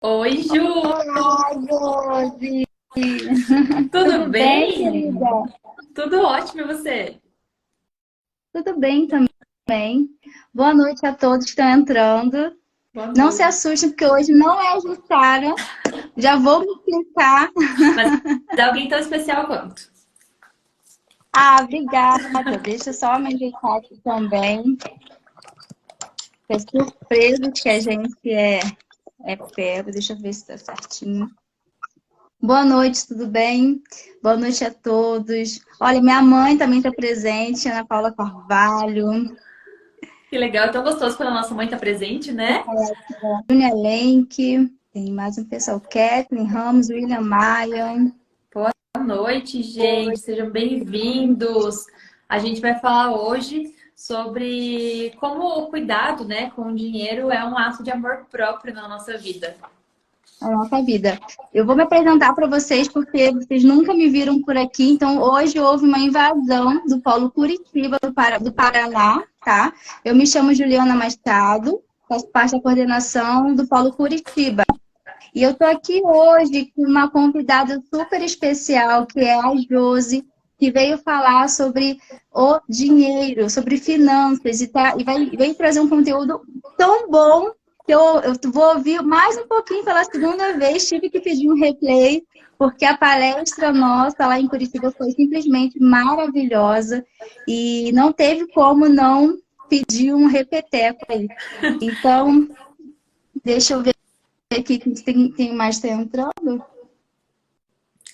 Oi, Ju! Olá, Josi! Tudo Tudo bem, bem? querida? Tudo ótimo, e você? Tudo bem também. Boa noite a todos que estão entrando. Boa Não se noite. assustem, porque hoje não é a Jussara. Já vou me explicar. Mas é alguém tão especial quanto? Ah, obrigada. Deixa eu só me ajeitar aqui também. É surpresa que a gente é pego. Deixa eu ver se está certinho. Boa noite, tudo bem? Boa noite a todos. Olha, minha mãe também está presente, Ana Paula Carvalho. Que legal, é tão gostoso quando a nossa mãe tá presente, né? Júnia Lenk, tem mais um pessoal, Kathleen Ramos, William Maia. Boa noite, gente. Sejam bem-vindos. A gente vai falar hoje sobre como o cuidado, né, com o dinheiro é um ato de amor próprio na nossa vida. A nossa vida. Eu vou me apresentar para vocês porque vocês nunca me viram por aqui. Então, hoje houve uma invasão do Polo Curitiba, do Paraná, tá? Eu me chamo Juliana Machado, faço parte da coordenação do Polo Curitiba. E eu estou aqui hoje com uma convidada super especial, que é a Josi, que veio falar sobre o dinheiro, sobre finanças, veio trazer um conteúdo tão bom que eu vou ouvir mais um pouquinho pela segunda vez, tive que pedir um replay, porque a palestra nossa lá em Curitiba foi simplesmente maravilhosa e não teve como não pedir um repeteco aí. Então, deixa eu ver aqui que tem mais tá entrando.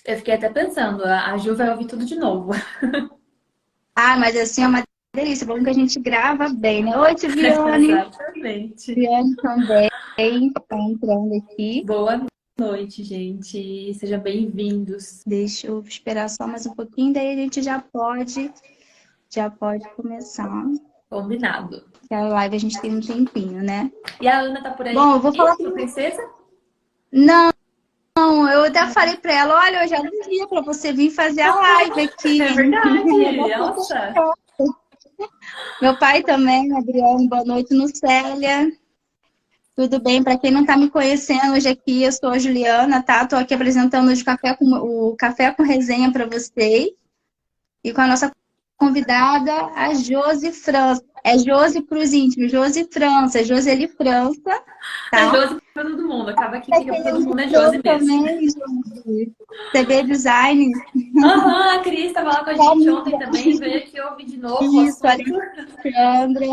Eu fiquei até pensando, a Ju vai ouvir tudo de novo. Ah, mas assim é uma delícia. Bom que a gente grava bem, né? Oi, Viviane. Exatamente. Viviane também está entrando aqui. Boa noite, gente. Sejam bem-vindos. Deixa eu esperar só mais um pouquinho, daí a gente já pode começar. Combinado. Que a live a gente tem um tempinho, né? E a Ana tá por aí, Bom, eu vou falar. sua princesa? Não, eu até falei para ela, olha, eu já dizia para você vir fazer a live aqui. É verdade. Nossa. Meu pai também, Adriano, boa noite, Nucélia. Tudo bem? Para quem não está me conhecendo hoje aqui, eu sou a Juliana, tá? Estou aqui apresentando hoje o Café com Resenha para vocês. E com a nossa convidada, a Josi França. É Josi para os íntimos, Josi França, Joseli França, É tá? Josi pra todo mundo. Acaba que Para fica quem pra todo não mundo é viu Josi mesmo. também, Josi, TV Design, Aham, a Cris estava lá com a gente ontem família, também. Veio aqui ouvir de novo o isso, assunto. Alexandra.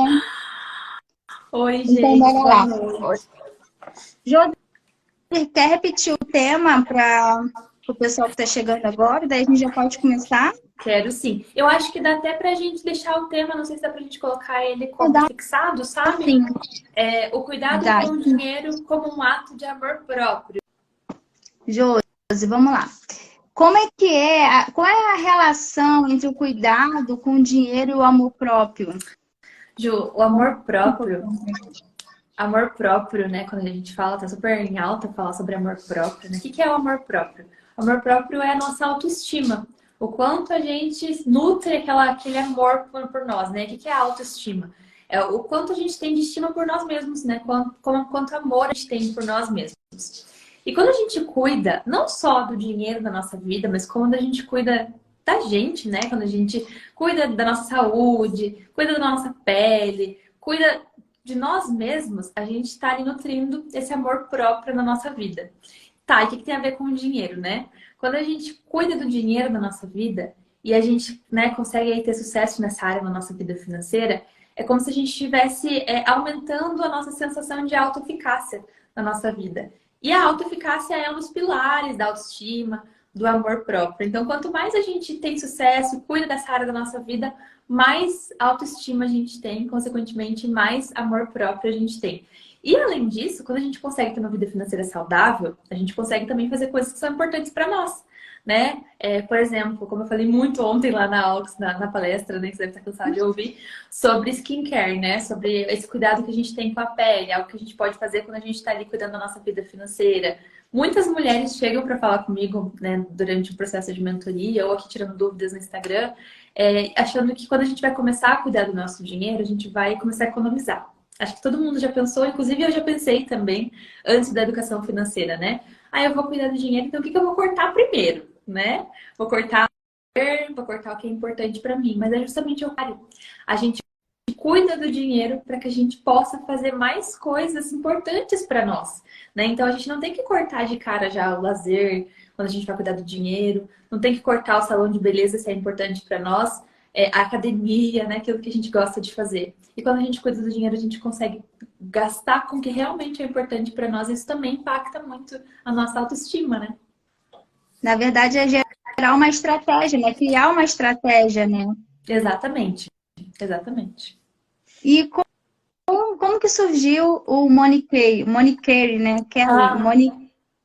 Oi, Então, gente. bora Boa lá. noite. Josi, quer repetir o tema para o pessoal que está chegando agora? Daí a gente já pode começar? Quero sim. Eu acho que dá até pra gente deixar o tema, não sei se dá pra gente colocar ele como Dá fixado, sabe? sim, O cuidado dá. com o dinheiro como um ato de amor próprio. Josi, vamos lá. Como é que qual é a relação entre o cuidado com o dinheiro e o amor próprio? Ju, o amor próprio, né? Quando a gente fala, tá super em alta falar sobre amor próprio, né? O que é o amor próprio? O amor próprio é a nossa autoestima. O quanto a gente nutre aquele amor por nós, né? O que é a autoestima? É o quanto a gente tem de estima por nós mesmos, né? Quanto amor a gente tem por nós mesmos. E quando a gente cuida, não só do dinheiro da nossa vida, mas quando a gente cuida da gente, né? Quando a gente cuida da nossa saúde, cuida da nossa pele, cuida de nós mesmos, a gente está ali nutrindo esse amor próprio na nossa vida. Tá, e o que tem a ver com o dinheiro, né? Quando a gente cuida do dinheiro da nossa vida e a gente, né, consegue aí ter sucesso nessa área na nossa vida financeira, é como se a gente estivesse aumentando a nossa sensação de autoeficácia na nossa vida. E a autoeficácia é um dos pilares da autoestima, do amor próprio. Então, quanto mais a gente tem sucesso, cuida dessa área da nossa vida, mais autoestima a gente tem, consequentemente, mais amor próprio a gente tem. E além disso, quando a gente consegue ter uma vida financeira saudável, a gente consegue também fazer coisas que são importantes para nós, né? Por exemplo, como eu falei muito ontem lá na Aux, na palestra, né, que você deve estar cansado de ouvir, sobre skincare, né? Sobre esse cuidado que a gente tem com a pele, algo que a gente pode fazer quando a gente está ali cuidando da nossa vida financeira. Muitas mulheres chegam para falar comigo, né, durante o processo de mentoria ou aqui tirando dúvidas no Instagram, achando que quando a gente vai começar a cuidar do nosso dinheiro, a gente vai começar a economizar. Acho que todo mundo já pensou, inclusive eu já pensei também, antes da educação financeira, né? Aí eu vou cuidar do dinheiro, então o que que eu vou cortar primeiro, né? Vou cortar o que é importante para mim, mas é justamente o contrário. A gente cuida do dinheiro para que a gente possa fazer mais coisas importantes para nós, né? Então a gente não tem que cortar de cara já o lazer, quando a gente vai cuidar do dinheiro, não tem que cortar o salão de beleza se é importante para nós, a academia, né? Aquilo que a gente gosta de fazer. E quando a gente cuida do dinheiro, a gente consegue gastar com o que realmente é importante para nós. Isso também impacta muito a nossa autoestima, né? Na verdade, é gerar uma estratégia, né? Criar uma estratégia, né? Exatamente, exatamente. E como que surgiu o Money Care, né? Kelly, Ah,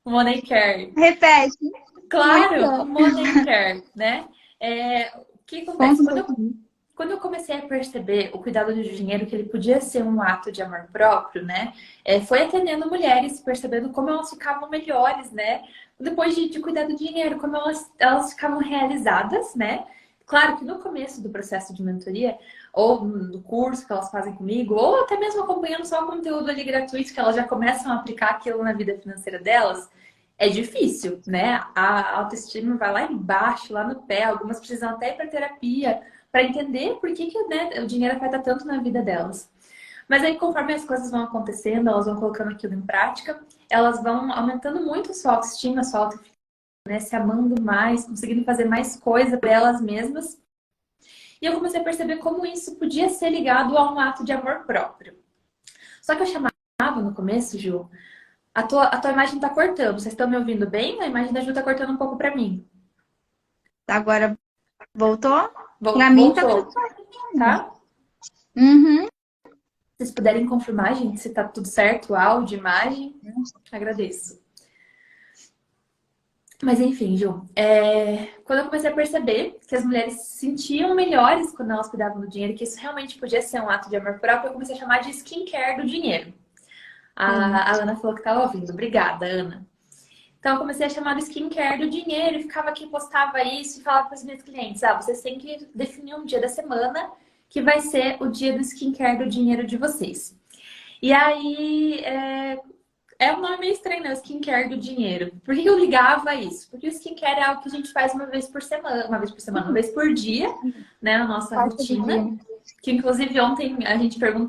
Money Care. Repete. Claro, Nossa, Money Care, né? O que conta acontece? um pouquinho. Quando eu comecei a perceber o cuidado do dinheiro, que ele podia ser um ato de amor próprio, né? Foi atendendo mulheres, percebendo como elas ficavam melhores, né? Depois de cuidar do dinheiro, como elas ficavam realizadas, né? Claro que no começo do processo de mentoria, ou no curso que elas fazem comigo, ou até mesmo acompanhando só o conteúdo ali gratuito, que elas já começam a aplicar aquilo na vida financeira delas, é difícil, né? A autoestima vai lá embaixo, lá no pé. Algumas precisam até ir para terapia para entender por que, né, o dinheiro afeta tanto na vida delas. Mas aí, conforme as coisas vão acontecendo, elas vão colocando aquilo em prática, elas vão aumentando muito a sua autoestima, a sua autoconfiança, né? Se amando mais, conseguindo fazer mais coisa para elas mesmas. E eu comecei a perceber como isso podia ser ligado a um ato de amor próprio. Só que eu chamava no começo, Ju, a tua imagem tá cortando. Vocês estão me ouvindo bem? A imagem da Ju tá cortando um pouco para mim. Agora voltou? Para mim tá tudo Voltou, certo. tá? Uhum. Se vocês puderem confirmar, gente, se tá tudo certo, áudio, imagem, agradeço. Mas enfim, Ju, quando eu comecei a perceber que as mulheres se sentiam melhores quando elas cuidavam do dinheiro, que isso realmente podia ser um ato de amor próprio, eu comecei a chamar de skincare do dinheiro. Sim. A Ana falou que estava ouvindo. Obrigada, Ana. Então, eu comecei a chamar de skincare do dinheiro e ficava aqui, postava isso e falava para os meus clientes: vocês têm que definir um dia da semana que vai ser o dia do skincare do dinheiro de vocês. E aí, um nome meio estranho, né? O skincare do dinheiro. Por que eu ligava a isso? Porque o skincare é algo que a gente faz uma vez por dia, né? Na nossa Passa do rotina. dia. Que inclusive ontem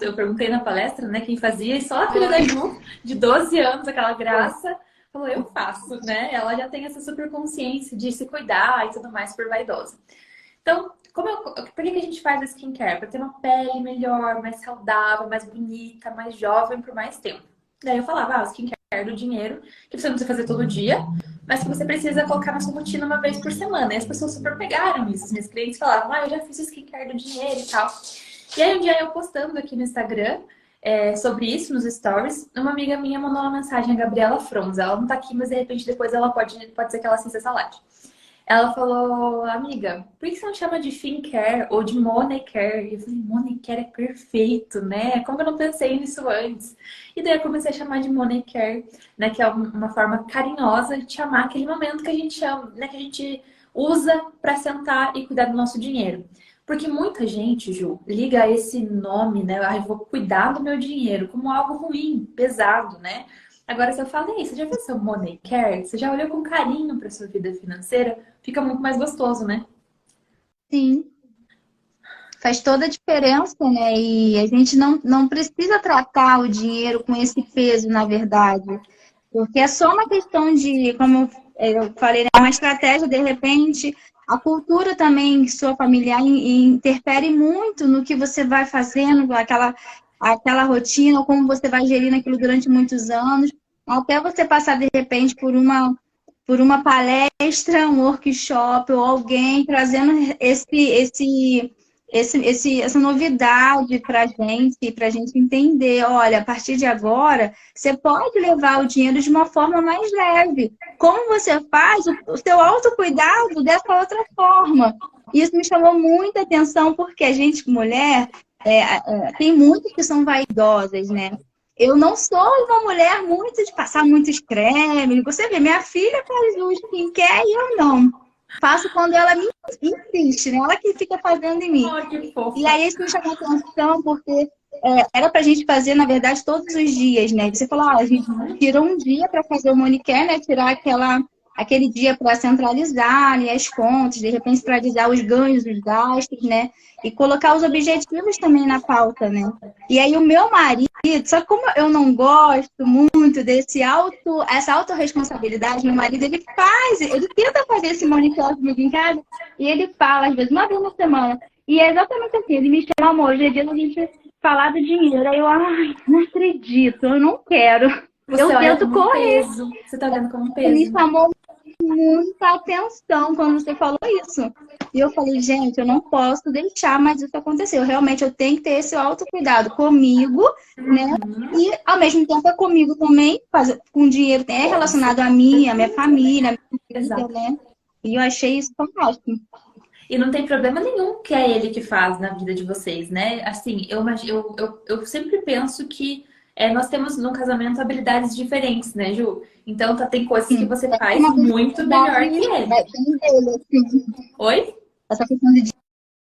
eu perguntei na palestra, né, quem fazia, e só a filha da Ju, de 12 anos, aquela graça, falou, eu faço, né? Ela já tem essa super consciência de se cuidar e tudo mais, super vaidosa. Então, por que a gente faz a skincare? Para ter uma pele melhor, mais saudável, mais bonita, mais jovem por mais tempo. Daí eu falava, o skincare do dinheiro, que você não precisa fazer todo dia, mas que você precisa colocar na sua rotina uma vez por semana. E as pessoas super pegaram isso. Os meus clientes falavam, eu já fiz o skincare do dinheiro e tal. E aí um dia eu postando aqui no Instagram sobre isso, nos stories, uma amiga minha mandou uma mensagem, a Gabriela Fronza. Ela não tá aqui, mas de repente depois ela pode ser que ela assista essa live. Ela falou, amiga, por que você não chama de Fincare ou de Money Care? E eu falei, Money Care é perfeito, né? Como eu não pensei nisso antes? E daí eu comecei a chamar de Money Care, né? Que é uma forma carinhosa de chamar aquele momento que a gente chama, né? Que a gente usa para sentar e cuidar do nosso dinheiro. Porque muita gente, Ju, liga esse nome, né? Eu vou cuidar do meu dinheiro como algo ruim, pesado, né? Agora, se eu falo, ei, você já fez seu Money Care? Você já olhou com carinho para sua vida financeira? Fica muito mais gostoso, né? Sim. Faz toda a diferença, né? E a gente não precisa tratar o dinheiro com esse peso, na verdade. Porque é só uma questão de, como eu falei, né, uma estratégia, de repente, a cultura também, sua familiar, interfere muito no que você vai fazendo, aquela rotina, ou como você vai gerindo aquilo durante muitos anos, até você passar, de repente, por uma palestra, um workshop, ou alguém trazendo essa novidade para a gente entender, olha, a partir de agora, você pode levar o dinheiro de uma forma mais leve. Como você faz o seu autocuidado dessa outra forma? Isso me chamou muita atenção, porque a gente, mulher, tem muitas que são vaidosas, né? Eu não sou uma mulher muito de passar muitos cremes. Você vê, minha filha faz o skincare e eu não. Faço quando ela me insiste, né? Ela que fica fazendo em mim. Oh, que E fofa. aí isso me chamou a atenção porque era pra gente fazer, na verdade, todos os dias, né? Você falou, a gente tirou um dia para fazer o Monicare, né? Tirar aquele dia para centralizar ali as contas, de repente centralizar os ganhos, os gastos, né? E colocar os objetivos também na pauta, né? E aí o meu marido, só que como eu não gosto muito essa autorresponsabilidade, meu marido, ele tenta fazer esse Monicare comigo em casa, e ele fala, às vezes, uma vez na semana. E é exatamente assim, ele me chama, amor, hoje é dia da gente falar do dinheiro. Aí eu, ai, não acredito, eu não quero. Você Eu olha tento como um correr. peso. Você tá vendo como um Me peso. chamou muita atenção quando você falou isso. E eu falei, gente, eu não posso deixar mais isso acontecer. Eu tenho que ter esse autocuidado comigo, né? E, ao mesmo tempo, é comigo também, com dinheiro, é relacionado a mim, a minha família, a minha vida, Exato. né? E eu achei isso fantástico. E não tem problema nenhum que é ele que faz na vida de vocês, né? Assim, eu sempre penso que nós temos no casamento habilidades diferentes, né, Ju? Então tem coisas que Sim, você é faz uma muito melhor que ele. bem dele, assim. Oi? Essa questão de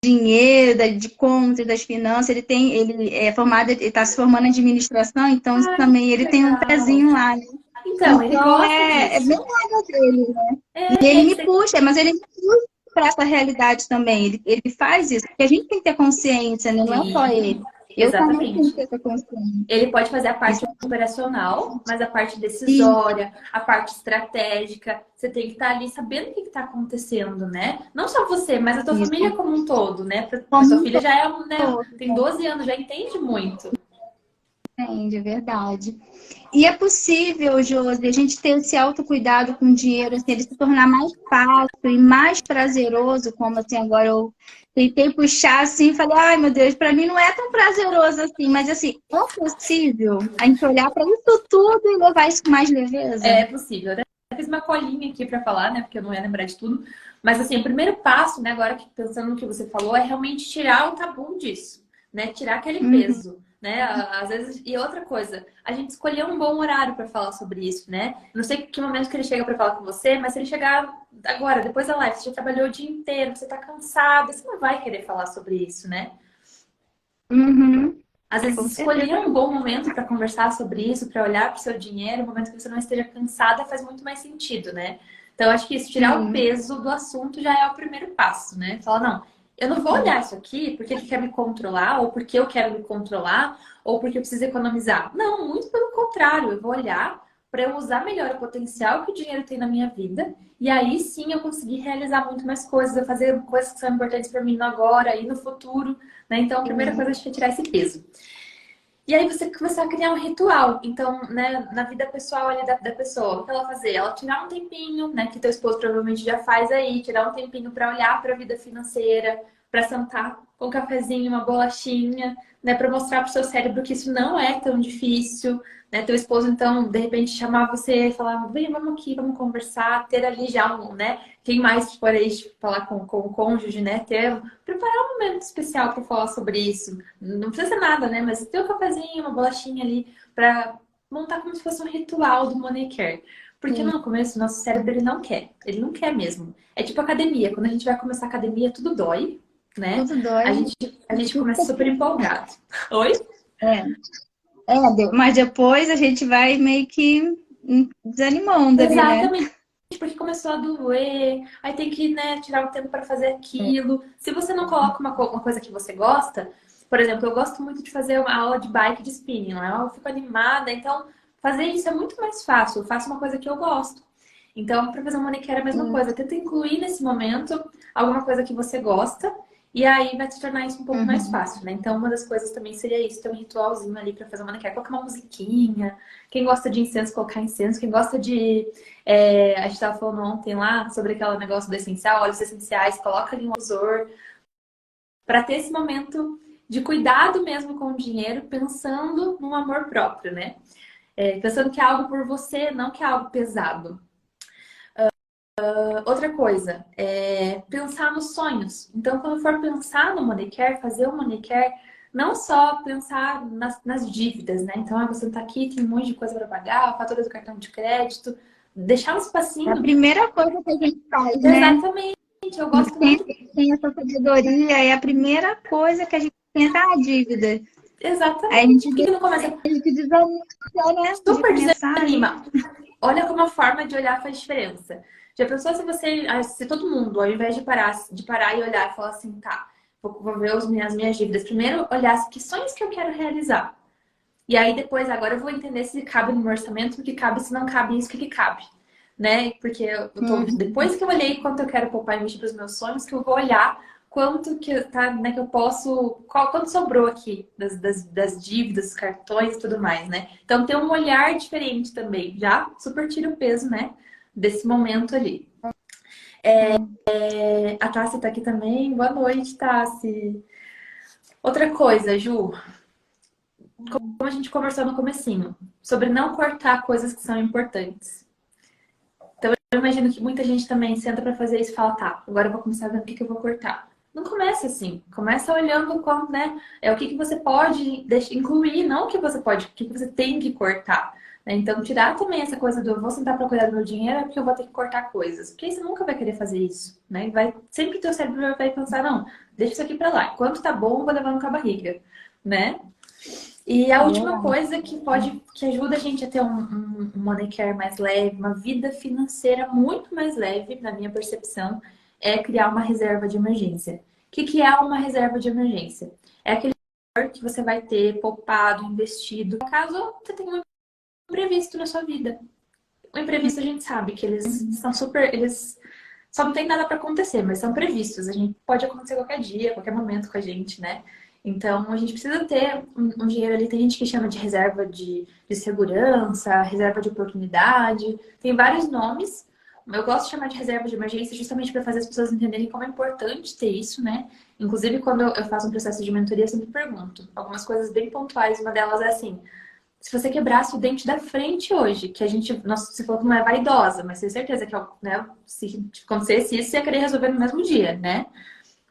dinheiro, de contas, das finanças, ele é formado, ele está se formando em administração, então isso Ai, também que ele tem um legal. pezinho lá, né? Então, ele Então gosta é bem disso. legal dele, né? E E ele aí me você. puxa, mas ele me puxa para essa realidade também. Ele faz isso, porque a gente tem que ter consciência, né? Não é só ele. Sim, Eu também tenho que exatamente. ter essa consciência. Ele pode fazer a Isso parte operacional, mas a parte e decisória, a parte estratégica, você tem que estar ali sabendo o que está acontecendo, né? Não só você, mas a tua família isso. como um todo, né? Porque a Como tua um filha já né, todo, tem 12 anos, já entende muito. entende, é verdade. E é possível, Josi, a gente ter esse autocuidado com o dinheiro, assim, ele se tornar mais fácil e mais prazeroso, como assim, agora eu tentei puxar assim, falei, ai meu Deus, para mim não é tão prazeroso assim, mas assim, é possível a gente olhar para isso tudo e levar isso com mais leveza? É possível, né? Eu fiz uma colinha aqui para falar, né? Porque eu não ia lembrar de tudo. Mas assim, o primeiro passo, né, agora que pensando no que você falou, é realmente tirar o tabu disso, né? Tirar aquele Uhum. peso, né? Às vezes, e outra coisa, a gente escolheu um bom horário para falar sobre isso, né? Não sei que momento que ele chega para falar com você, mas se ele chegar agora, depois da live, você já trabalhou o dia inteiro, você tá cansado, você não vai querer falar sobre isso, né? Uhum. Às Com vezes, escolher certeza. um bom momento para conversar sobre isso, para olhar para o seu dinheiro, um momento que você não esteja cansada, faz muito mais sentido, né? Então, acho que isso, tirar o Sim. peso do assunto já é o primeiro passo, né? Falar, não, eu não vou olhar isso aqui porque ele quer me controlar, ou porque eu quero me controlar, ou porque eu preciso economizar. Não, muito pelo contrário, eu vou olhar para eu usar melhor o potencial que o dinheiro tem na minha vida, e aí sim eu conseguir realizar muito mais coisas, eu fazer coisas que são importantes para mim no agora e no futuro, né? Então, a primeira coisa é tirar esse peso. E aí você começar a criar um ritual. Então, né, na vida pessoal ali da pessoa, o que ela fazer? Ela tirar um tempinho, né, que teu esposo provavelmente já faz aí, tirar um tempinho para olhar para a vida financeira, para sentar com um cafezinho, uma bolachinha, né, para mostrar para o seu cérebro que isso não é tão difícil, né? Teu esposo então, de repente chamar você e falar: "Vem, vamos aqui, vamos conversar", ter ali já um, né? Quem mais for aí falar com o cônjuge, né, ter preparar um momento especial para falar sobre isso. Não precisa ser nada, né? Mas ter um cafezinho, uma bolachinha ali para montar como se fosse um ritual do Money Care. Porque Sim. no começo, nosso cérebro ele não quer. Ele não quer mesmo. É tipo academia. Quando a gente vai começar a academia, tudo dói, né? Tudo A dói. gente, a gente começa super empolgado. Oi? É. Mas depois a gente vai meio que desanimando ali, né? Exatamente. Porque começou a doer, aí tem que, né, tirar o tempo para fazer aquilo. Se você não coloca uma coisa que você gosta, por exemplo, eu gosto muito de fazer uma aula de bike de spinning, né? Eu fico animada, então fazer isso é muito mais fácil. Eu faço uma coisa que eu gosto. Então, para fazer um manicure é a mesma coisa. Tenta incluir nesse momento alguma coisa que você gosta e aí vai te tornar isso um pouco mais Uhum. fácil, né? Então, uma das coisas também seria isso, ter um ritualzinho ali para fazer um manicure. Colocar uma musiquinha. Quem gosta de incenso, colocar incenso. Quem gosta de... a gente estava falando ontem lá sobre aquele negócio do essencial, óleos essenciais. Coloca ali um difusor para ter esse momento de cuidado mesmo com o dinheiro, pensando no amor próprio, né? Pensando que é algo por você, não que é algo pesado. Outra coisa, pensar nos sonhos. Então, quando for pensar no money care, fazer o money care, não só pensar nas dívidas, né? Então, você tá aqui, tem um monte de coisa para pagar, a fatura do cartão de crédito, deixar um É a espacinho. primeira coisa que a gente faz, né? Exatamente. Eu gosto muito. Tem essa sabedoria, é a primeira coisa que a gente pensa, a dívida. Aí a Exatamente. gente, Por que que não começa a gente desanima, né? De super começar. desanima? Olha como a forma de olhar faz diferença. Já pensou se você, se todo mundo, ao invés de parar e olhar e falar assim, tá, vou ver as minhas dívidas. Primeiro, olhar que sonhos que eu quero realizar. E aí depois, agora eu vou entender se cabe no meu orçamento, o que cabe, se não cabe isso, o que cabe. Né? Porque depois que eu olhei quanto eu quero poupar e investir para os meus sonhos, que eu vou olhar quanto que, tá, né, que eu posso, quanto sobrou aqui das dívidas, dos cartões e tudo mais, né? Então tem um olhar diferente também, já super tira o peso, né, desse momento ali. A Tassi tá aqui também. Boa noite, Tassi. Outra coisa, Ju, como a gente conversou no comecinho, sobre não cortar coisas que são importantes. Eu imagino que muita gente também senta para fazer isso e fala, tá, agora eu vou começar vendo o que eu vou cortar. Não começa assim. Começa olhando como, né? É o que você pode incluir, não o que você pode, o que você tem que cortar. Né? Então, tirar também essa coisa do eu vou sentar para cuidar do meu dinheiro é porque eu vou ter que cortar coisas. Porque aí você nunca vai querer fazer isso. Né? Sempre teu cérebro vai pensar, não, deixa isso aqui para lá. Enquanto tá bom, eu vou levando com a barriga. Né? E a última coisa que ajuda a gente a ter um money care mais leve, uma vida financeira muito mais leve, na minha percepção, é criar uma reserva de emergência. O que é uma reserva de emergência? É aquele valor que você vai ter poupado, investido, caso você tenha um imprevisto na sua vida. O imprevisto a gente sabe que eles são super, eles só não tem nada para acontecer, mas são previstos. A gente pode acontecer qualquer dia, qualquer momento com a gente, né? Então, a gente precisa ter um dinheiro ali. Tem gente que chama de reserva de segurança, reserva de oportunidade. Tem vários nomes. Eu gosto de chamar de reserva de emergência justamente para fazer as pessoas entenderem como é importante ter isso, né? Inclusive, quando eu faço um processo de mentoria, eu sempre pergunto algumas coisas bem pontuais. Uma delas é assim: se você quebrasse o dente da frente hoje, que a gente, nossa, você falou que não é vaidosa, mas tenho certeza que, né, se acontecesse isso, você ia querer resolver no mesmo dia, né?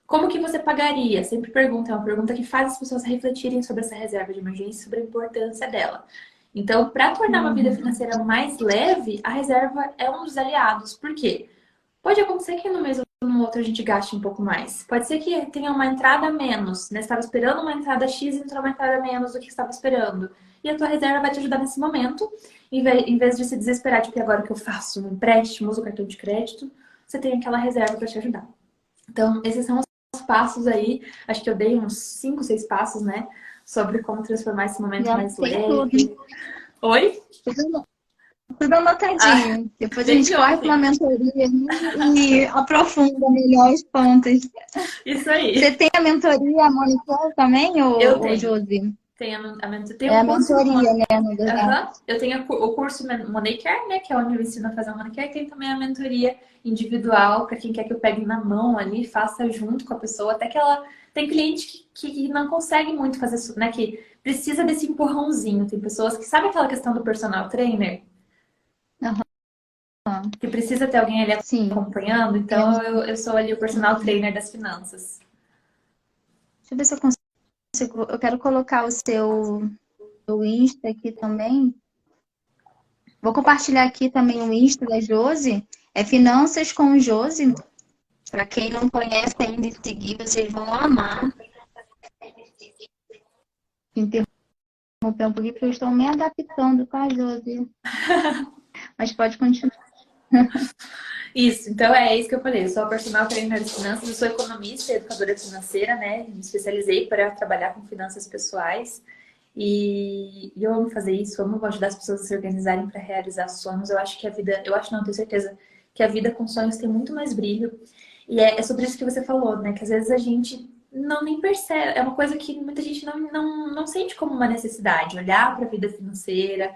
Como que você pagaria? Sempre pergunta, é uma pergunta que faz as pessoas refletirem sobre essa reserva de emergência, sobre a importância dela. Então, para tornar uma vida financeira mais leve, a reserva é um dos aliados. Por quê? Pode acontecer que no mês ou no outro a gente gaste um pouco mais. Pode ser que tenha uma entrada a menos, né? Você estava esperando uma entrada X e entrou uma entrada a menos do que estava esperando. E a tua reserva vai te ajudar nesse momento, em vez de se desesperar, tipo, e agora o que eu faço? Um empréstimo, uso o cartão de crédito, você tem aquela reserva para te ajudar. Então, esses são os passos aí. Acho que eu dei uns 5, 6 passos, né? Sobre como transformar esse momento Já mais tem leve. tudo. Oi? Tudo Ah, anotadinho. Depois a desde gente corre para uma ontem. mentoria, né, e aprofunda melhor os pontos. Isso Você aí. tem a mentoria Monitor também, Eu ou tenho. Josi? Tem É um a curso. mentoria, né, na verdade. Eu tenho o curso Money Care, né? Que é onde eu ensino a fazer o Money Care. Tem também a mentoria individual, para quem quer que eu pegue na mão ali, faça junto com a pessoa. Até que ela. Tem cliente que não consegue muito fazer isso, né? Que precisa desse empurrãozinho. Tem pessoas que. Sabe aquela questão do personal trainer? Aham. Que precisa ter alguém ali Sim. acompanhando. Então, eu sou ali o personal trainer das finanças. Deixa eu ver se eu consigo. Eu quero colocar o Insta aqui também. Vou compartilhar aqui também o Insta da Josi. É Finanças com Josi. Para quem não conhece ainda e seguir, vocês vão amar. Interromper um pouquinho, porque eu estou me adaptando, tá, Josi? Mas pode continuar. Isso, então é isso que eu falei. Eu sou a personal trainer de finanças, eu sou economista e educadora financeira, né? Me especializei para trabalhar com finanças pessoais. E eu amo fazer isso, amo ajudar as pessoas a se organizarem para realizar sonhos. Eu acho que a vida, eu acho não, tenho certeza que a vida com sonhos tem muito mais brilho. E é sobre isso que você falou, né? Que às vezes a gente não nem percebe, é uma coisa que muita gente não sente como uma necessidade, olhar para a vida financeira,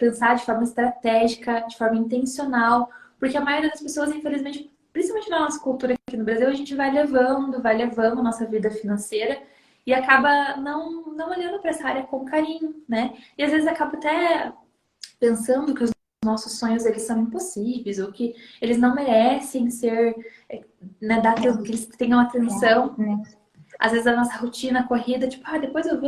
pensar de forma estratégica, de forma intencional, porque a maioria das pessoas, infelizmente, principalmente na nossa cultura aqui no Brasil, a gente vai levando a nossa vida financeira e acaba não olhando para essa área com carinho, né? E às vezes acaba até pensando que os nossos sonhos eles são impossíveis ou que eles não merecem ser, né, que eles tenham atenção. Às vezes a nossa rotina corrida, tipo, depois eu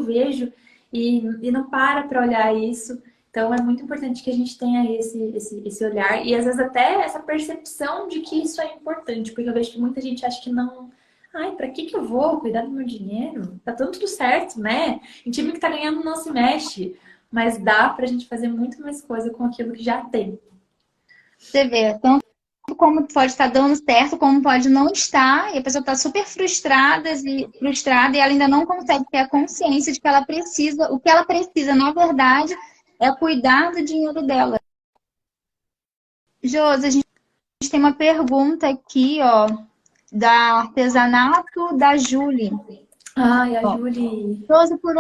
vejo, e não para olhar isso. Então é muito importante que a gente tenha esse olhar e às vezes até essa percepção de que isso é importante, porque eu vejo que muita gente acha que não. Ai, pra que eu vou cuidar do meu dinheiro? Tá tudo certo, né? Em time que tá ganhando não se mexe. Mas dá pra gente fazer muito mais coisa com aquilo que já tem. Você vê, tanto como pode estar dando certo, como pode não estar, e a pessoa está super frustrada e ela ainda não consegue ter a consciência de que ela precisa, o que ela precisa, na verdade, é cuidar do dinheiro dela. Josi, a gente tem uma pergunta aqui, ó, da artesanato da Julie. Ai, a Ó, Julie. Josi, por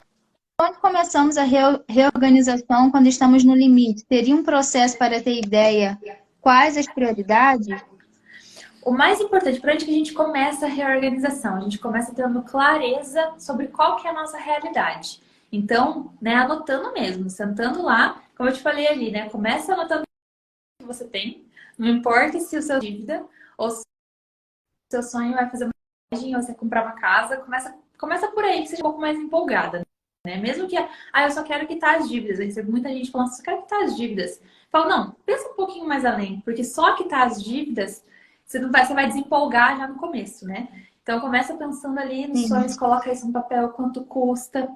onde começamos a reorganização quando estamos no limite? Teria um processo para ter ideia quais as prioridades? O mais importante, para onde que a gente começa a reorganização? A gente começa tendo clareza sobre qual que é a nossa realidade. Então, né, anotando mesmo, sentando lá, como eu te falei ali, né? Começa anotando o que você tem. Não importa se o seu dívida ou se o seu sonho vai fazer uma viagem ou você comprar uma casa, começa por aí, que seja um pouco mais empolgada, né? Mesmo que, eu só quero quitar as dívidas. Eu recebo muita gente falando, só quero quitar as dívidas. Falo, não, pensa um pouquinho mais além, porque só quitar as dívidas, você vai desempolgar já no começo, né? Então começa pensando ali nos Sim. sonhos, coloca isso no papel, quanto custa.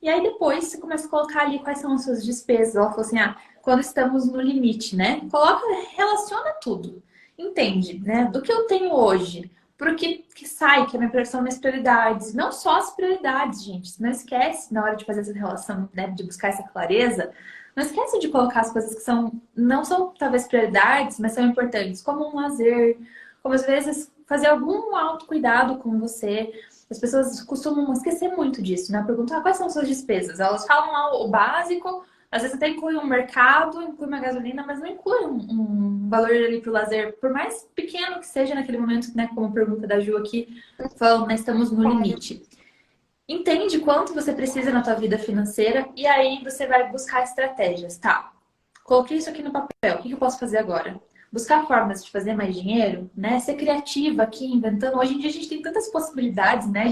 E aí depois você começa a colocar ali quais são as suas despesas. Ela falou assim, quando estamos no limite, né? Coloca, relaciona tudo. Entende, né? Do que eu tenho hoje, pro que sai, que é a minha são minhas prioridades. Não só as prioridades, gente. Não esquece, na hora de fazer essa relação, né, de buscar essa clareza, não esquece de colocar as coisas que não são talvez prioridades, mas são importantes, como um lazer, como às vezes fazer algum autocuidado com você. As pessoas costumam esquecer muito disso, né? Perguntar quais são suas despesas. Elas falam lá o básico, às vezes até inclui um mercado, inclui uma gasolina, mas não inclui um valor ali para o lazer, por mais pequeno que seja naquele momento, né? Como a pergunta da Ju aqui, falando, né, estamos no limite. Entende quanto você precisa na tua vida financeira e aí você vai buscar estratégias, tá? Coloquei isso aqui no papel, o que eu posso fazer agora? Buscar formas de fazer mais dinheiro, né? Ser criativa aqui, inventando. Hoje em dia a gente tem tantas possibilidades, né?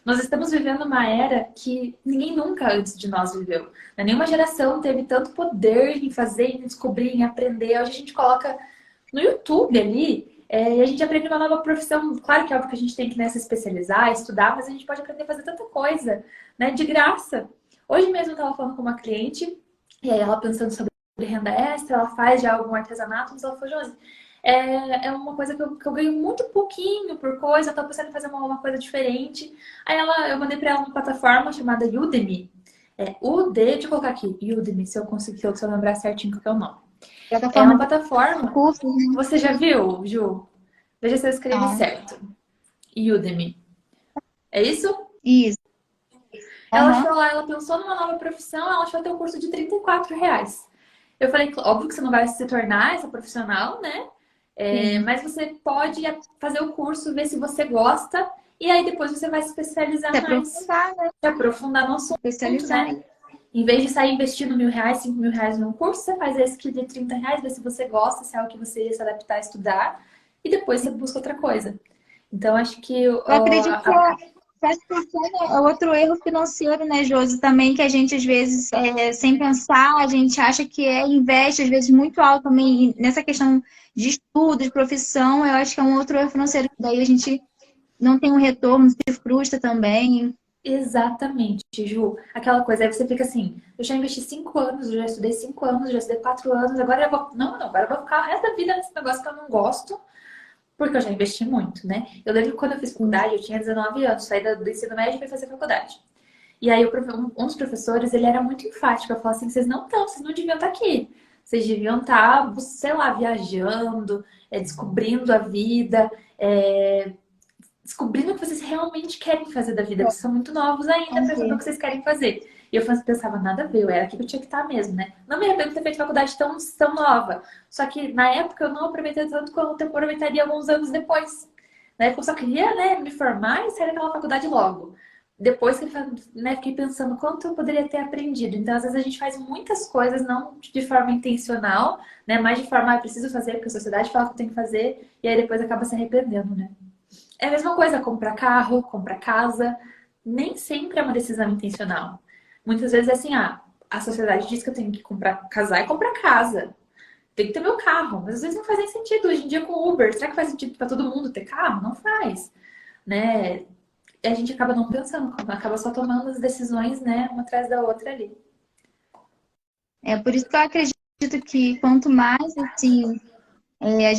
Nós estamos vivendo uma era que ninguém nunca antes de nós viveu. Né? Nenhuma geração teve tanto poder em fazer, em descobrir, em aprender. Hoje a gente coloca no YouTube ali, e a gente aprende uma nova profissão. Claro que é óbvio que a gente tem que, né, se especializar, estudar, mas a gente pode aprender a fazer tanta coisa, né, de graça. Hoje mesmo eu estava falando com uma cliente, e aí ela pensando sobre renda extra, ela faz já algum artesanato, mas ela falou, Josi, é uma coisa que eu ganho muito pouquinho por coisa, eu tô pensando em fazer uma coisa diferente. Aí eu mandei para ela uma plataforma chamada Udemy. Deixa eu colocar aqui, Udemy, se eu conseguir, se eu lembrar certinho qual que é o nome. É Plataforma uma de plataforma. curso, né? Você já viu, Ju? Veja se eu escrevi Não. certo. Udemy. É isso? Isso. Ela Aham. achou lá, ela pensou numa nova profissão, ela achou até um curso de R$ 34. Eu falei, óbvio que você não vai se tornar essa profissional, né? Sim. Mas você pode fazer o curso, ver se você gosta, e aí depois você vai se Se especializar mais, aprofundar, né? se aprofundar no assunto, Especializar. né? Em vez de sair investindo R$ 1.000, R$ 5.000 num curso, você faz esse aqui de R$ 30, vê se você gosta, se é algo que você ia se adaptar a estudar, e depois você busca outra coisa. Então, acho que Eu acredito que faz é outro erro financeiro, né, Josi, também, que a gente, às vezes, sem pensar, a gente acha que investe, às vezes, muito alto também e nessa questão de estudo, de profissão, eu acho que é um outro erro financeiro, que daí a gente não tem um retorno, se frustra também. exatamente, Ju. Aquela coisa, aí você fica assim, eu já investi 5 anos, eu já estudei 5 anos, já estudei 4 anos, agora eu vou. Não, não, agora eu vou ficar o resto da vida nesse negócio que eu não gosto, porque eu já investi muito, né? Eu lembro que quando eu fiz faculdade, eu tinha 19 anos, saí do ensino médio e fui fazer faculdade. E aí um dos professores, ele era muito enfático, eu falava assim, vocês não deviam estar aqui. Vocês deviam estar, sei lá, viajando, descobrindo a vida, descobrindo o que vocês realmente querem fazer da vida. Vocês são muito novos ainda para saber o que vocês querem fazer. E eu pensava, nada a ver, eu era aqui que eu tinha que estar mesmo, né? Não me arrependo de ter feito faculdade tão nova. Só que na época eu não aproveitei tanto quanto eu aproveitaria alguns anos depois. Na época eu só queria, né, me formar e sair daquela faculdade logo. Depois que, né, fiquei pensando quanto eu poderia ter aprendido. Então, às vezes, a gente faz muitas coisas, não de forma intencional, né? Mas de forma, preciso fazer, porque a sociedade fala que eu tenho que fazer, e aí depois acaba se arrependendo, né? É a mesma coisa, comprar carro, comprar casa. Nem sempre é uma decisão intencional. Muitas vezes é assim, a sociedade diz que eu tenho que casar e comprar casa. Tem que ter meu carro. Mas às vezes não faz nem sentido. Hoje em dia com o Uber, será que faz sentido para todo mundo ter carro? Não faz. né? E a gente acaba não pensando, acaba só tomando as decisões, né, uma atrás da outra ali. É por isso que eu acredito que quanto mais assim a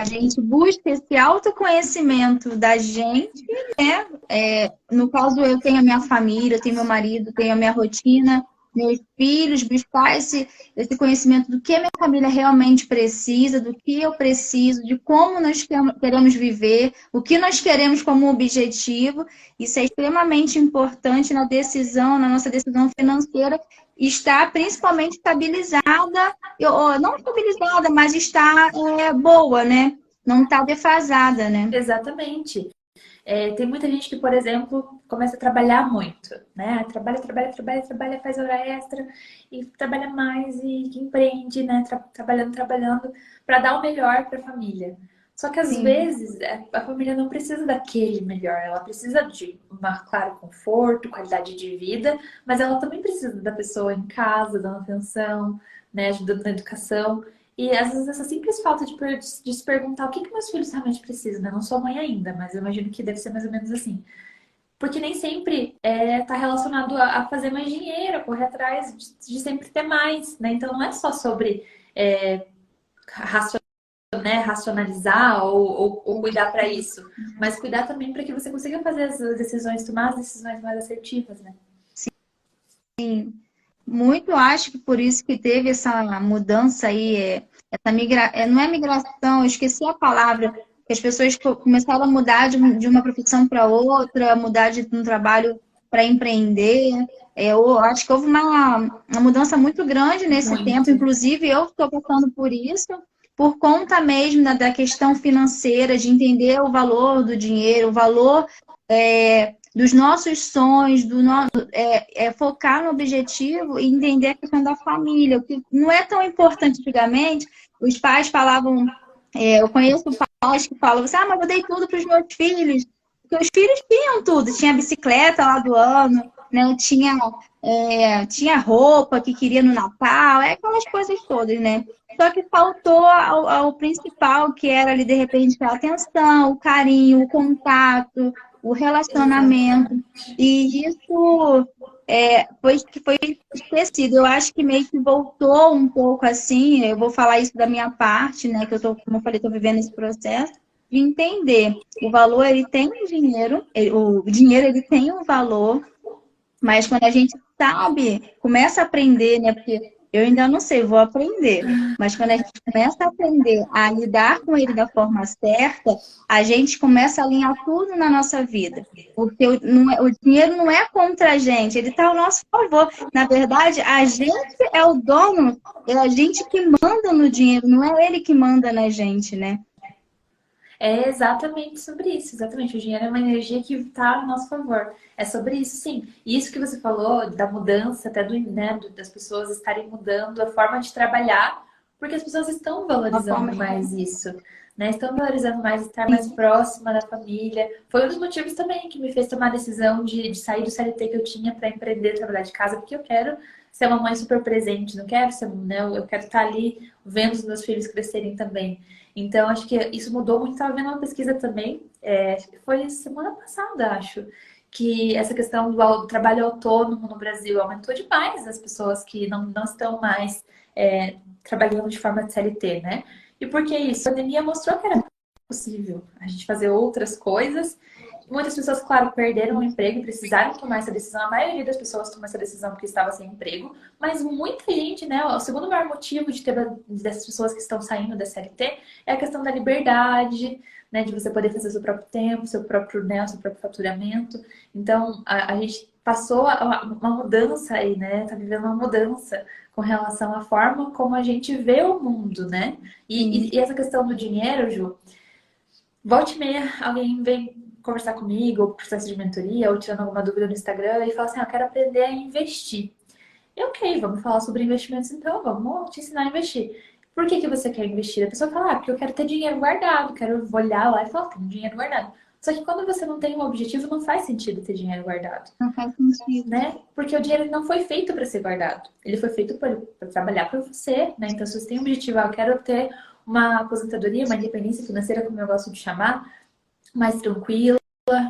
gente busca esse autoconhecimento da gente, né? No caso, eu tenho a minha família, eu tenho meu marido, tenho a minha rotina, meus filhos, buscar esse conhecimento do que a minha família realmente precisa, do que eu preciso, de como nós queremos viver, o que nós queremos como objetivo. Isso é extremamente importante na decisão, na nossa decisão financeira, estar principalmente estabilizada, não estabilizada, mas está boa, né? Não está defasada, né? Exatamente. Tem muita gente que, por exemplo, começa a trabalhar muito, né? Trabalha, faz hora extra e trabalha mais e que empreende, né? Trabalhando para dar o melhor para a família. Só que às Sim, vezes a família não precisa daquele melhor, ela precisa de, claro, conforto, qualidade de vida, mas ela também precisa da pessoa em casa, dando atenção, né? Ajudando na educação. E às vezes essa simples falta de se perguntar o que que meus filhos realmente precisam, né? Eu não sou mãe ainda, mas eu imagino que deve ser mais ou menos assim. Porque nem sempre está relacionado a fazer mais dinheiro, a correr atrás de sempre ter mais, né? Então não é só sobre é, racio- né, racionalizar ou cuidar para isso, mas cuidar também para que você consiga fazer as decisões, tomar as decisões mais assertivas, né? muito acho que por isso que teve essa mudança aí, não é migração, eu esqueci a palavra, que as pessoas começaram a mudar de uma profissão para outra, mudar de um trabalho para empreender. Eu acho que houve uma mudança muito grande nesse tempo, Muito. inclusive eu estou passando por isso, por conta mesmo da questão financeira, de entender o valor do dinheiro, o valor dos nossos sonhos, focar no objetivo e entender a questão da família, o que não é tão importante antigamente. Os pais falavam, eu conheço pais que falam assim, mas eu dei tudo para os meus filhos, porque os filhos tinham tudo, tinha bicicleta lá do ano, né? Tinha roupa que queria no Natal, aquelas coisas todas, né? Só que faltou ao principal, que era ali, de repente, a atenção, o carinho, o contato, o relacionamento. Exatamente. E isso foi esquecido. Eu acho que meio que voltou um pouco assim. Eu vou falar isso da minha parte, né? Que eu tô, como eu falei, estou vivendo esse processo de entender o valor, ele tem um dinheiro, o dinheiro ele tem um valor, mas quando a gente sabe, começa a aprender, né? Porque eu ainda não sei, vou aprender. Mas quando a gente começa a aprender a lidar com ele da forma certa, a gente começa a alinhar tudo na nossa vida. Porque o dinheiro não é contra a gente, ele está ao nosso favor. Na verdade, a gente é o dono, é a gente que manda no dinheiro, não é ele que manda na gente, né? É exatamente sobre isso, exatamente. O dinheiro é uma energia que está a nosso favor. É sobre isso, sim. E isso que você falou da mudança, até das pessoas estarem mudando a forma de trabalhar, porque as pessoas estão Uma valorizando forma mais isso, né? Estão valorizando mais estar mais de próxima da família. Foi um dos motivos também que me fez tomar a decisão de sair do CLT que eu tinha para empreender, trabalhar de casa, porque eu quero ser uma mãe super presente, não quero ser, né? Eu quero estar ali vendo os meus filhos crescerem também. Então, acho que isso mudou muito. Estava vendo uma pesquisa também, acho que foi semana passada, acho, que essa questão do trabalho autônomo no Brasil aumentou demais as pessoas que não estão mais trabalhando de forma de CLT, né? E por que isso? A pandemia mostrou que era possível a gente fazer outras coisas. Muitas pessoas, claro, perderam o emprego e precisaram tomar essa decisão. A maioria das pessoas tomou essa decisão porque estava sem emprego, mas muita gente, né? O segundo maior motivo dessas pessoas que estão saindo da CLT é a questão da liberdade, né? De você poder fazer seu próprio tempo, seu próprio, né? O seu próprio faturamento. Então, a gente passou uma mudança aí, né? Tá vivendo uma mudança com relação à forma como a gente vê o mundo, né? E essa questão do dinheiro, Ju, volte e meia, alguém vem conversar comigo, ou processo de mentoria, ou tirando alguma dúvida no Instagram, e fala assim: eu quero aprender a investir. E ok, vamos falar sobre investimentos então, vamos te ensinar a investir. Por que você quer investir? A pessoa fala, porque eu quero ter dinheiro guardado, quero olhar lá e falar, tem dinheiro guardado. Só que quando você não tem um objetivo, não faz sentido ter dinheiro guardado, não faz sentido. né? Porque o dinheiro não foi feito para ser guardado. Ele foi feito para trabalhar para você, né? Então, se você tem um objetivo, eu quero ter uma aposentadoria, uma independência financeira, como eu gosto de chamar, mais tranquila,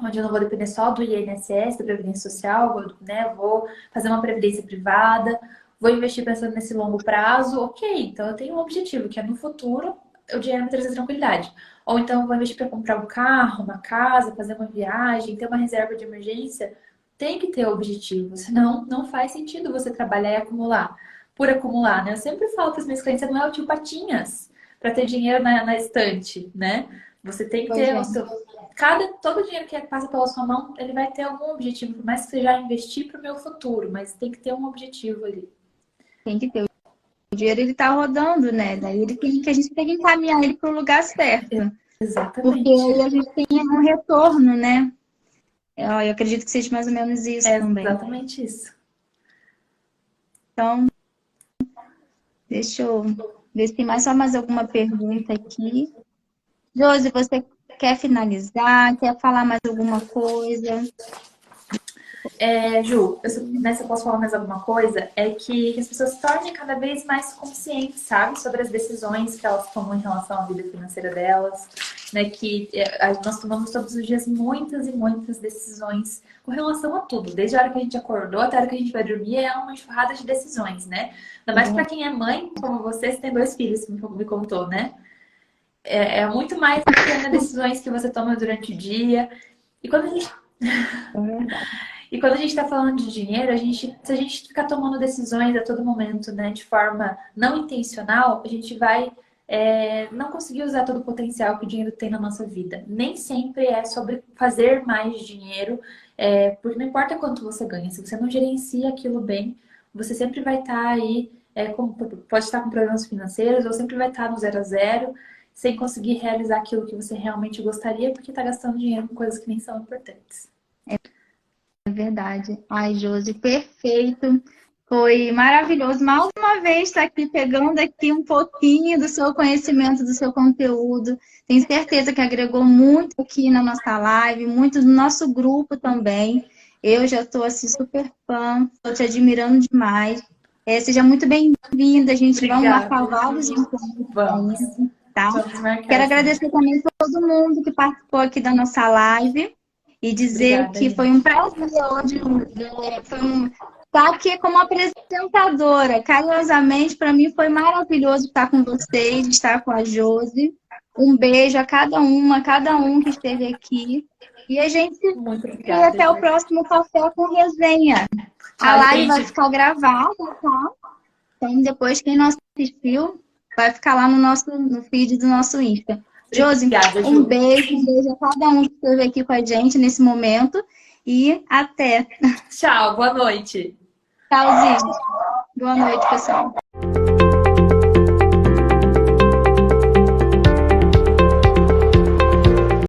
onde eu não vou depender só do INSS, da Previdência Social, né? Vou fazer uma previdência privada, vou investir pensando nesse longo prazo, ok. Então eu tenho um objetivo, que é no futuro o dinheiro me trazer tranquilidade. Ou então eu vou investir para comprar um carro, uma casa, fazer uma viagem, ter uma reserva de emergência. Tem que ter objetivo, senão não faz sentido você trabalhar e acumular. Por acumular, né? Eu sempre falo para os meus clientes, não é o tio Patinhas para ter dinheiro na estante, né? Você tem que Pois ter é, o seu. Todo dinheiro que passa pela sua mão, ele vai ter algum objetivo, por mais que você já investir para o meu futuro, mas tem que ter um objetivo ali. tem que ter. O dinheiro ele tá rodando, né? Daí ele tem que a gente tem que encaminhar ele para o lugar certo. Porque Exatamente. aí a gente tem um retorno, né? Eu acredito que seja mais ou menos isso É também. exatamente isso. Então, deixa eu ver se tem só mais alguma pergunta aqui. Josi, você quer finalizar? Quer falar mais alguma coisa? Ju, se eu posso falar mais alguma coisa, é que as pessoas se tornem cada vez mais conscientes, sabe, sobre as decisões que elas tomam em relação à vida financeira delas, né, nós tomamos todos os dias muitas e muitas decisões com relação a tudo, desde a hora que a gente acordou até a hora que a gente vai dormir, é uma enxurrada de decisões, né? Ainda mais para quem é mãe, como você tem 2 filhos, me contou, né? É muito mais do que as decisões que você toma durante o dia. E quando a gente É verdade. E quando a gente está falando de dinheiro, se a gente ficar tomando decisões a todo momento, né, de forma não intencional, a gente vai não conseguir usar todo o potencial que o dinheiro tem na nossa vida. Nem sempre é sobre fazer mais dinheiro, porque não importa quanto você ganha, se você não gerencia aquilo bem, você sempre vai estar aí, pode estar com problemas financeiros, ou sempre vai estar no 0 a 0, sem conseguir realizar aquilo que você realmente gostaria, porque está gastando dinheiro com coisas que nem são importantes. É verdade. Ai, Josi, perfeito. Foi maravilhoso. Mais uma vez estar aqui pegando aqui um pouquinho do seu conhecimento, do seu conteúdo. Tenho certeza que agregou muito aqui na nossa live, muito no nosso grupo também. Eu já estou assim super fã, estou te admirando demais. Seja muito bem-vinda, gente. Vamos marcar Obrigada, vários Ju. encontros Vamos. ainda, tá? Vamos marcar, Quero sim. agradecer também a todo mundo que participou aqui da nossa live e dizer Obrigada, que foi um gente. prazer hoje, estar aqui como apresentadora. Carinhosamente, para mim foi maravilhoso estar com vocês, estar com a Josi. Um beijo a cada um que esteve aqui. E a gente Muito vai obrigada, até o Ju. próximo Café com Resenha. A Tchau, live vai gente. ficar gravada, tá? Então, depois, quem não assistiu, vai ficar lá no feed do nosso Insta. Josi, Obrigada, Ju. um beijo a cada um que esteve aqui com a gente nesse momento. E até. Tchau, boa noite. Tchauzinho. Boa noite, pessoal.